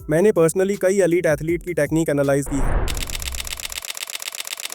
मैंने पर्सनली कई elite athlete की टेक्निक एनालाइज की है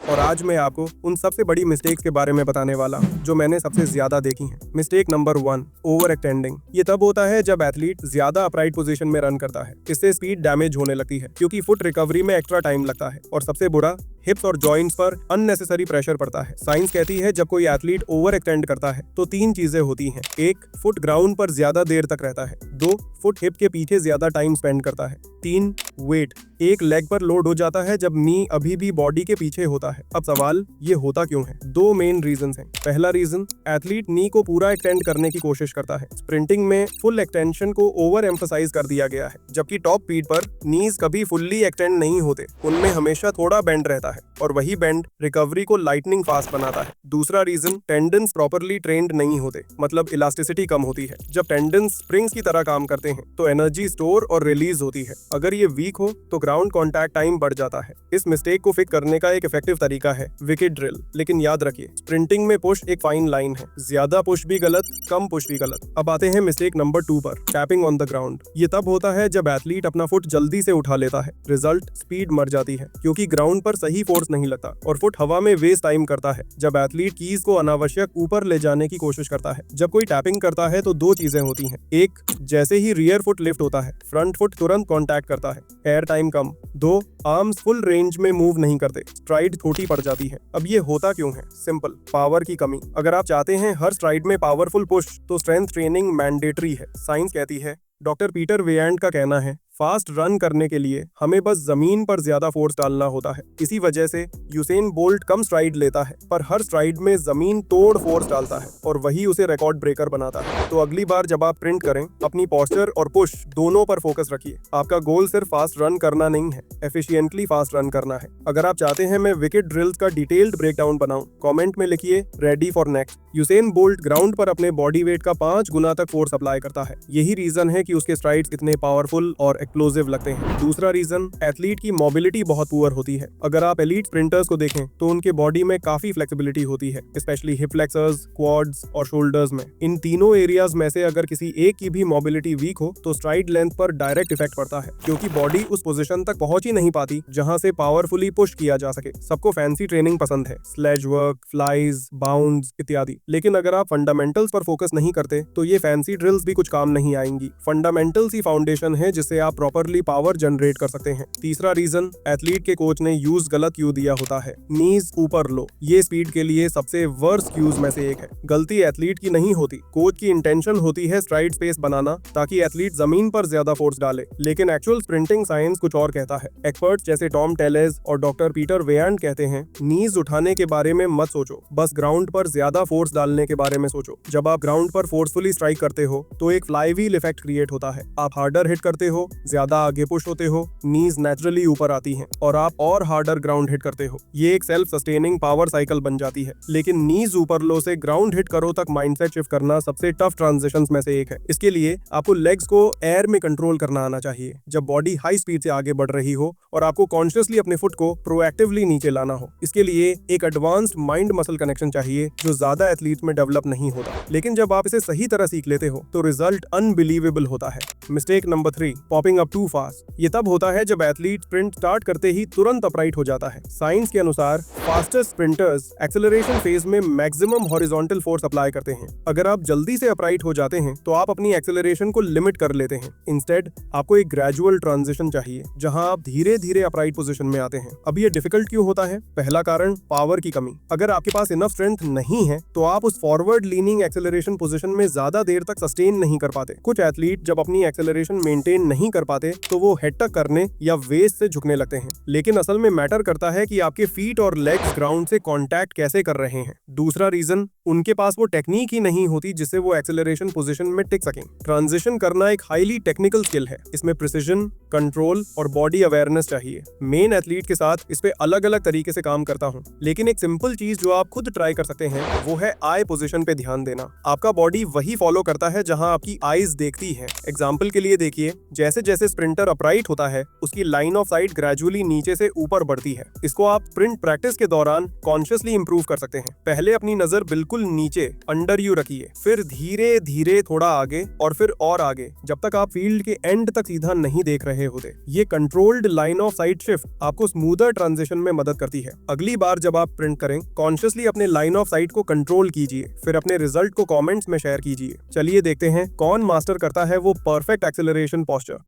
और आज मैं आपको उन सबसे बड़ी मिस्टेक्स के बारे में बताने वाला हूं जो मैंने सबसे ज्यादा देखी हैं। Mistake number 1, over extending. ये तब होता है जब एथलीट ज्यादा अपराइट पोजीशन में रन करता है। इससे स्पीड डैमेज होने लगती है क्योंकि फुट रिकवरी में एक्स्ट्रा टाइम लगता है। और सबसे बुरा, हिप्स और जॉइंट्स पर अननेसेसरी प्रेशर पड़ता है। साइंस कहती है जब कोई एथलीट ओवर एक्सटेंड करता है तो 3 चीजें होती हैं। 1, फुट ग्राउंड पर ज्यादा देर तक रहता है। 2, फुट हिप के पीछे ज्यादा टाइम स्पेंड करता है। 3, वेट एक लेग पर लोड हो जाता है जब नी अभी भी बॉडी के पीछे होता है। अब सवाल, ये होता क्यों है? 2 मेन रीजंस हैं। पहला रीजन, एथलीट नी को पूरा एक्सटेंड करने की कोशिश करता है। स्प्रिंटिंग में फुल एक्सटेंशन को ओवर एम्फसाइज कर दिया गया है, जबकि टॉप स्पीड पर नीज कभी फुल्ली एक्सटेंड नहीं होते। उनमें हमेशा थोड़ा बेंड रहता है और वही बेंड रिकवरी को लाइटनिंग फास्ट बनाता है। दूसरा रीजन, टेंडन्स प्रॉपरली ट्रेन्ड नहीं होते, मतलब इलास्टिसिटी कम होती है। जब टेंडन्स स्प्रिंग्स की तरह काम करते हैं तो एनर्जी स्टोर और रिलीज होती है। अगर ये वीक हो तो ग्राउंड कॉन्टैक्ट टाइम बढ़ जाता है। इस मिस्टेक को फिक्स करने का एक इफेक्टिव तरीका है विकेट ड्रिल। लेकिन याद रखिए, स्प्रिंटिंग में पुश एक फाइन लाइन है। ज्यादा पुश भी गलत, कम पुश भी गलत। अब आते हैं मिस्टेक नंबर 2 पर, टैपिंग ऑन द ग्राउंड। ये तब होता है जब एथलीट अपना फुट जल्दी से उठा लेता है। रिजल्ट, स्पीड मर जाती है क्योंकि ग्राउंड पर सही फोर्स नहीं लगता और फुट हवा में वेस्ट टाइम करता है। जब एथलीट कीज को अनावश्यक ऊपर ले जाने की कोशिश करता है। जब कोई टैपिंग करता है तो 2 चीजें होती हैं। 1, जैसे ही रियर फुट लिफ्ट होता है, फ्रंट फुट तुरंत कॉन्टैक्ट करता है, एयर टाइम कम। 2, आर्म्स फुल रेंज में मूव नहीं करते, स्ट्राइड छोटी पड़ जाती है। अब ये होता क्यों है? सिंपल, पावर की कमी। अगर आप चाहते हैं हर स्ट्राइड में पावरफुल पुश तो स्ट्रेंथ ट्रेनिंग मैंडेटरी है। साइंस कहती है, डॉक्टर पीटर वेयांट का कहना है, फास्ट रन करने के लिए हमें बस जमीन पर ज्यादा फोर्स डालना होता है। इसी वजह से यूसेन बोल्ट कम स्ट्राइड लेता है पर हर स्ट्राइड में जमीन तोड़ फोर्स डालता है और वही उसे रिकॉर्ड ब्रेकर बनाता है। तो अगली बार जब आप प्रिंट करें, अपनी पोस्चर और पुश दोनों पर फोकस रखिए। आपका गोल सिर्फ फास्ट रन करना नहीं है, एफिशिएंटली फास्ट रन करना है। अगर आप चाहते हैं मैं विकेट ड्रिल्स का डिटेल्ड ब्रेकडाउन बनाऊं, कमेंट में लिखिए ready for next. Usain bolt ground पर अपने बॉडी वेट का 5 गुना तक फोर्स अप्लाई करता है। यही रीजन है कि उसके स्ट्राइड्स इतने पावरफुल और एक्सप्लोसिव लगते हैं। दूसरा रीजन, एथलीट की मोबिलिटी बहुत पुअर होती है। अगर आप एलीट स्प्रिंटर्स को देखें तो उनके बॉडी में काफी फ्लेक्सिबिलिटी होती है, स्पेशली हिप फ्लेक्सर्स, क्वाड्स और शोल्डर्स में। इन तीनों एरियाज में से अगर किसी एक की भी मोबिलिटी वीक हो तो स्ट्राइड लेंथ पर डायरेक्ट इफेक्ट पड़ता है क्योंकि बॉडी उस पोजीशन तक पहुंच ही नहीं पाती जहां से पावरफुली पुश किया जा सके। सबको फैंसी ट्रेनिंग पसंद है, स्लेज वर्क, फ्लाइज, बाउंड्स इत्यादि, लेकिन अगर आप फंडामेंटल्स पर फोकस नहीं करते तो ये फैंसी ड्रिल्स भी कुछ काम नहीं आएंगी। फंडामेंटल्स ही फाउंडेशन है जिससे आप प्रॉपरली पावर जनरेट कर सकते हैं। तीसरा रीजन, एथलीट के कोच ने यूज गलत क्यू दिया होता है, नीज ऊपर लो। ये स्पीड के लिए सबसे वर्स्ट क्यूज में से एक है। गलती एथलीट की नहीं होती, कोच की इंटेंशन होती है स्ट्राइड स्पेस बनाना ताकि एथलीट जमीन पर ज्यादा फोर्स डाले, लेकिन एक्चुअल स्प्रिंटिंग साइंस कुछ और कहता है। एक्सपर्ट्स जैसे टॉम टेलेस और डॉक्टर पीटर वेयांट कहते हैं, नीज उठाने के बारे में मत सोचो, बस ग्राउंड पर ज्यादा फोर्स डालने के बारे में सोचो। जब आप ग्राउंड पर फोर्सफुली स्ट्राइक करते हो तो एक फ्लाईव्हील इफेक्ट क्रिएट होता है। आप हार्डर हिट करते हो, ज्यादा आगे पुश होते हो, नीज नेचुरली ऊपर आती हैं और आप और हार्डर ग्राउंड हिट करते हो। ये एक सेल्फ सस्टेनिंग पावर साइकिल बन जाती है। लेकिन नीज ऊपर लो से ग्राउंड हिट करो तक माइंडसेट शिफ्ट करना सबसे टफ ट्रांजिशंस में से एक है। इसके लिए आपको लेग्स को एयर में कंट्रोल करना आना चाहिए जब बॉडी हाई स्पीड से आगे बढ़ रही हो और आपको कॉन्शियसली अपने फुट को प्रोएक्टिवली नीचे लाना हो। इसके लिए एक एडवांस्ड माइंड मसल कनेक्शन चाहिए जो ज्यादा एथलीट में डेवलप नहीं होता, लेकिन जब आप इसे सही तरह सीख लेते हो तो रिजल्ट अनबिलीवेबल होता है। Mistake number 3, popping up too fast. ये तब होता है जब एथलीट स्प्रिंट स्टार्ट करते ही तुरंत अपराइट हो जाता है। साइंस के अनुसार फास्टेस्ट स्प्रिंटर्स एक्सेलरेशन फेज में मैक्सिमम हॉरिजॉन्टल फोर्स अप्लाई करते हैं। अगर आप जल्दी से अपराइट हो जाते हैं तो आप अपनी एक्सेलरेशन को लिमिट कर लेते हैं। इंस्टेड आपको एक ग्रेजुअल ट्रांजिशन चाहिए जहां आप धीरे धीरे अपराइट पोजीशन में आते हैं। अब ये डिफिकल्ट क्यों होता है? पहला कारण, पावर की कमी। अगर आपके पास इनफ स्ट्रेंथ नहीं है तो आप उस फॉरवर्ड लीनिंग एक्सेलरेशन पोजीशन में ज्यादा देर तक सस्टेन नहीं कर पाते। कुछ एथलीट जब अपनी एक्सेलरेशन मेंटेन नहीं कर पाते तो वो हेड टक करने या वेस्ट से झुकने लगते हैं, लेकिन असल में मैटर करता है कि आपके फीट और लेग्स ग्राउंड से कांटेक्ट कैसे कर रहे हैं। दूसरा रीजन, उनके पास वो टेक्निक ही नहीं होती जिससे वो एक्सेलरेशन पोजीशन में टिक सकें। ट्रांजिशन करना एक हाईली टेक्निकल स्किल है, इसमें प्रिसिजन, कंट्रोल और बॉडी अवेयरनेस चाहिए। मेन एथलीट के साथ इस पे अलग अलग तरीके से काम करता हूँ, लेकिन एक सिंपल चीज जो आप खुद ट्राई कर सकते हैं वो है आई पोजीशन पे ध्यान देना। आपका बॉडी वही फॉलो करता है जहां आपकी आईज देखती है। एग्जाम्पल के लिए देखिए, जैसे जैसे स्प्रिंटर अपराइट होता है उसकी लाइन ऑफ साइट ग्रेजुअली नीचे से ऊपर बढ़ती है। इसको आप स्प्रिंट प्रैक्टिस के दौरान कॉन्शियसली इंप्रूव कर सकते हैं। पहले अपनी नजर बिल्कुल बिल्कुल नीचे अंडर यू रखिए, फिर धीरे धीरे थोड़ा आगे और फिर और आगे, जब तक आप फील्ड के एंड तक सीधा नहीं देख रहे होते। ये controlled line of site shift आपको स्मूदर ट्रांजिशन में मदद करती है। अगली बार जब आप प्रिंट करें, कॉन्शियसली अपने लाइन ऑफ साइट को कंट्रोल कीजिए, फिर अपने रिजल्ट को कमेंट्स में शेयर कीजिए। चलिए देखते हैं कौन मास्टर करता है वो परफेक्ट एक्सेलरेशन पोस्चर।